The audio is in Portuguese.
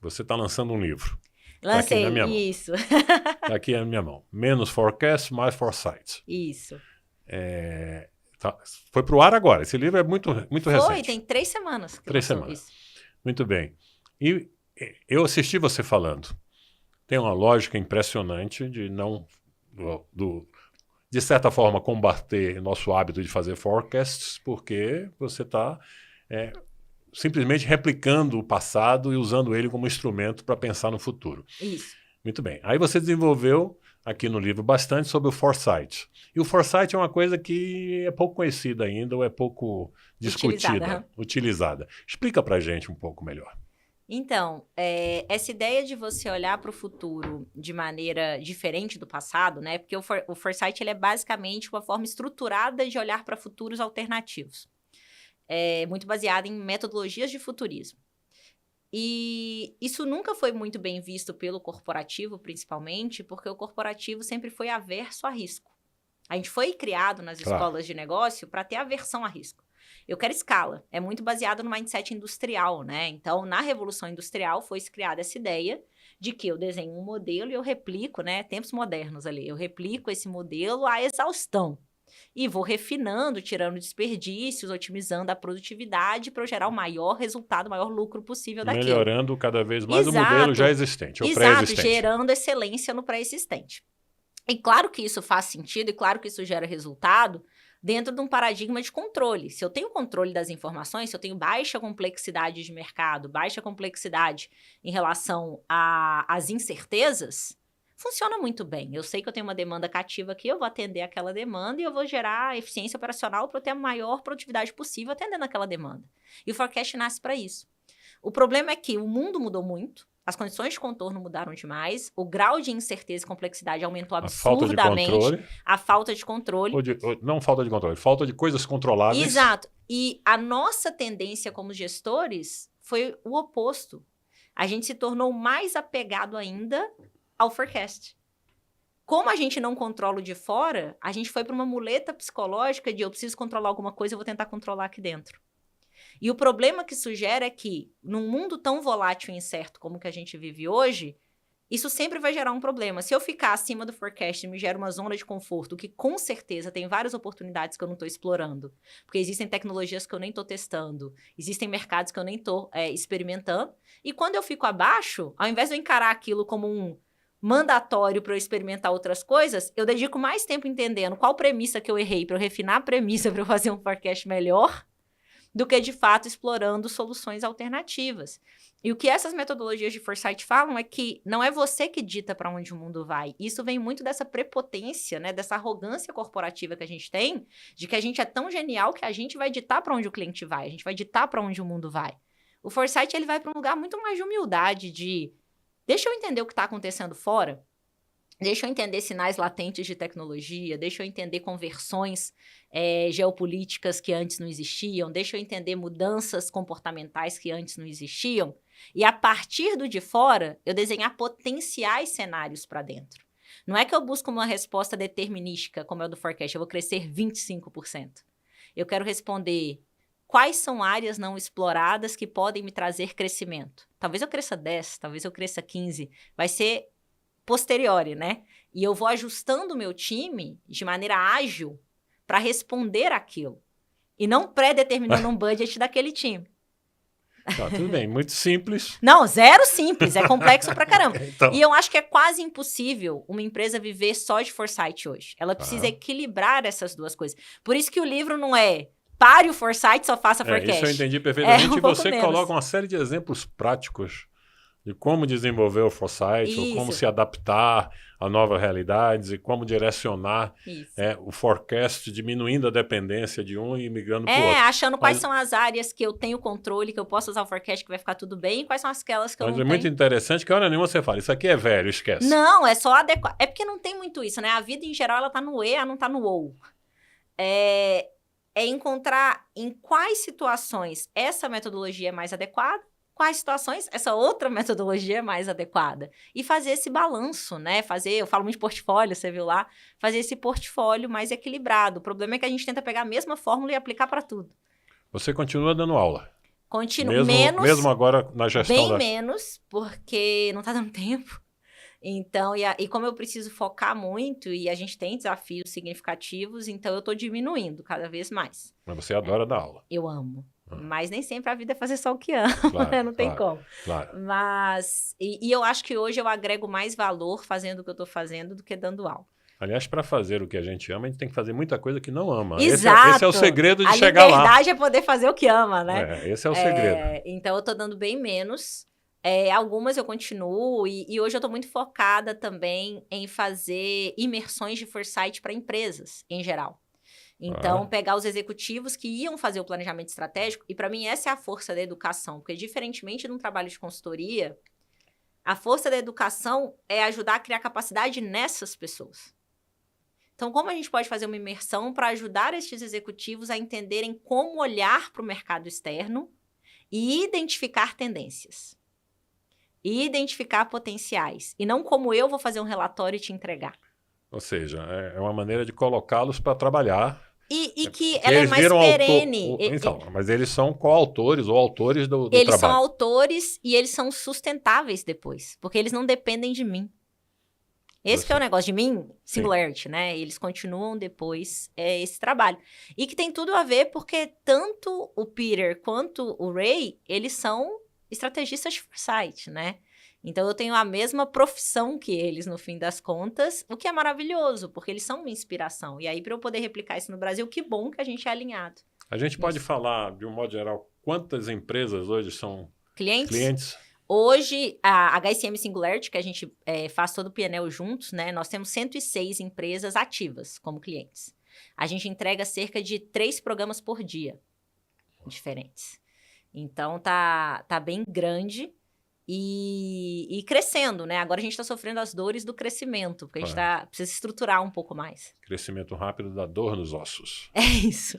você está lançando um livro. Lancei, tá aqui na minha isso. Está aqui na minha mão. Menos forecast, mais foresight. Isso. Foi para o ar agora. Esse livro é muito recente. Foi, tem 3 semanas que 3 lançou semanas. isso. Muito bem. E eu assisti você falando. Tem uma lógica impressionante de não... de certa forma, combater nosso hábito de fazer forecasts, porque você está simplesmente replicando o passado e usando ele como instrumento para pensar no futuro. Isso. Muito bem. Aí você desenvolveu aqui no livro bastante sobre o foresight. E o foresight é uma coisa que é pouco conhecida ainda ou é pouco discutida, utilizada. Explica para a gente um pouco melhor. Então, essa ideia de você olhar para o futuro de maneira diferente do passado, né? Porque o foresight ele é basicamente uma forma estruturada de olhar para futuros alternativos. Muito baseada em metodologias de futurismo. E isso nunca foi muito bem visto pelo corporativo, principalmente, porque o corporativo sempre foi averso a risco. A gente foi criado nas escolas de negócio para ter aversão a risco. Eu quero escala. É muito baseado no mindset industrial, né? Então, na Revolução Industrial, foi criada essa ideia de que eu desenho um modelo e eu replico, né? Tempos modernos ali. Eu replico esse modelo à exaustão. E vou refinando, tirando desperdícios, otimizando a produtividade para eu gerar o maior resultado, o maior lucro possível daquilo. Melhorando cada vez mais o modelo já existente, o pré-existente. Gerando excelência no pré-existente. E claro que isso faz sentido, e claro que isso gera resultado dentro de um paradigma de controle. Se eu tenho controle das informações, se eu tenho baixa complexidade de mercado, baixa complexidade em relação às incertezas, funciona muito bem. Eu sei que eu tenho uma demanda cativa aqui, eu vou atender aquela demanda e eu vou gerar eficiência operacional para eu ter a maior produtividade possível atendendo aquela demanda. E o forecast nasce para isso. O problema é que o mundo mudou muito, as condições de contorno mudaram demais, o grau de incerteza e complexidade aumentou absurdamente. A falta de controle. Não falta de controle, falta de coisas controláveis. Exato. E a nossa tendência como gestores foi o oposto. A gente se tornou mais apegado ainda ao forecast. Como a gente não controla o de fora, a gente foi para uma muleta psicológica de eu preciso controlar alguma coisa, eu vou tentar controlar aqui dentro. E o problema que isso gera é que, num mundo tão volátil e incerto como que a gente vive hoje, isso sempre vai gerar um problema. Se eu ficar acima do forecast, me gera uma zona de conforto, que com certeza tem várias oportunidades que eu não estou explorando. Porque existem tecnologias que eu nem estou testando, existem mercados que eu nem estou experimentando. E quando eu fico abaixo, ao invés de eu encarar aquilo como um mandatório para eu experimentar outras coisas, eu dedico mais tempo entendendo qual premissa que eu errei para eu refinar a premissa para eu fazer um forecast melhor, do que, de fato, explorando soluções alternativas. E o que essas metodologias de foresight falam é que não é você que dita para onde o mundo vai. Isso vem muito dessa prepotência, né, dessa arrogância corporativa que a gente tem, de que a gente é tão genial que a gente vai ditar para onde o cliente vai, a gente vai ditar para onde o mundo vai. O foresight ele vai para um lugar muito mais de humildade, de deixa eu entender o que está acontecendo fora, deixa eu entender sinais latentes de tecnologia, deixa eu entender conversões geopolíticas que antes não existiam, deixa eu entender mudanças comportamentais que antes não existiam, e a partir do de fora, eu desenhar potenciais cenários para dentro. Não é que eu busco uma resposta determinística, como é o do forecast, eu vou crescer 25%. Eu quero responder quais são áreas não exploradas que podem me trazer crescimento. Talvez eu cresça 10, talvez eu cresça 15, vai ser posteriori, né? E eu vou ajustando o meu time de maneira ágil para responder aquilo. E não pré-determinando um budget daquele time. Tá, tudo bem, muito simples. Não, zero simples, é complexo pra caramba. Então. E eu acho que é quase impossível uma empresa viver só de foresight hoje. Ela precisa equilibrar essas duas coisas. Por isso que o livro não é pare o foresight, só faça forecast. Isso eu entendi perfeitamente. E você coloca uma série de exemplos práticos de como desenvolver o foresight, ou como se adaptar a novas realidades e como direcionar o forecast, diminuindo a dependência de um e migrando para o outro. Achando quais são as áreas que eu tenho controle, que eu posso usar o forecast que vai ficar tudo bem, e quais são aquelas que eu não tenho. Mas é muito interessante que a hora nenhuma você fala, isso aqui é velho, esquece. Não, é só adequar. É porque não tem muito isso, né? A vida, em geral, ela tá no ela não tá no ou. É encontrar em quais situações essa metodologia é mais adequada, quais situações essa outra metodologia é mais adequada. E fazer esse balanço, né? Eu falo muito de portfólio, você viu lá? Fazer esse portfólio mais equilibrado. O problema é que a gente tenta pegar a mesma fórmula e aplicar para tudo. Você continua dando aula? Continuo menos. Mesmo agora na gestão bem menos, porque não tá dando tempo. Então, e como eu preciso focar muito e a gente tem desafios significativos, então eu tô diminuindo cada vez mais. Mas você adora dar aula. Eu amo. Mas nem sempre a vida é fazer só o que ama, Claro, não tem como. Claro. Mas, e eu acho que hoje eu agrego mais valor fazendo o que eu tô fazendo do que dando aula. Aliás, para fazer o que a gente ama, a gente tem que fazer muita coisa que não ama. Exato. Esse é o segredo de chegar lá. A liberdade é poder fazer o que ama, né? Esse é o segredo. Então, eu tô dando bem menos. Algumas eu continuo. E hoje eu tô muito focada também em fazer imersões de foresight para empresas, em geral. Então, pegar os executivos que iam fazer o planejamento estratégico. E para mim, essa é a força da educação. Porque, diferentemente de um trabalho de consultoria, a força da educação é ajudar a criar capacidade nessas pessoas. Então, como a gente pode fazer uma imersão para ajudar estes executivos a entenderem como olhar para o mercado externo e identificar tendências? E identificar potenciais. E não como eu vou fazer um relatório e te entregar. Ou seja, é uma maneira de colocá-los para trabalhar. E que ela é mais perene. Então, mas eles são coautores ou autores do trabalho. Eles são autores e eles são sustentáveis depois. Porque eles não dependem de mim. Esse que é o negócio de mim, Singularity, né? Eles continuam depois esse trabalho. E que tem tudo a ver porque tanto o Peter quanto o Ray, eles são estrategistas de foresight, né? Então, eu tenho a mesma profissão que eles, no fim das contas, o que é maravilhoso, porque eles são uma inspiração. E aí, para eu poder replicar isso no Brasil, que bom que a gente é alinhado. A gente pode falar, de um modo geral, quantas empresas hoje são clientes? Hoje, a HSM Singularity, que a gente faz todo o PNL juntos, né? Nós temos 106 empresas ativas como clientes. A gente entrega cerca de 3 programas por dia diferentes. Então, tá bem grande e crescendo, né? Agora a gente está sofrendo as dores do crescimento, porque a gente precisa estruturar um pouco mais. Crescimento rápido da dor nos ossos. É isso.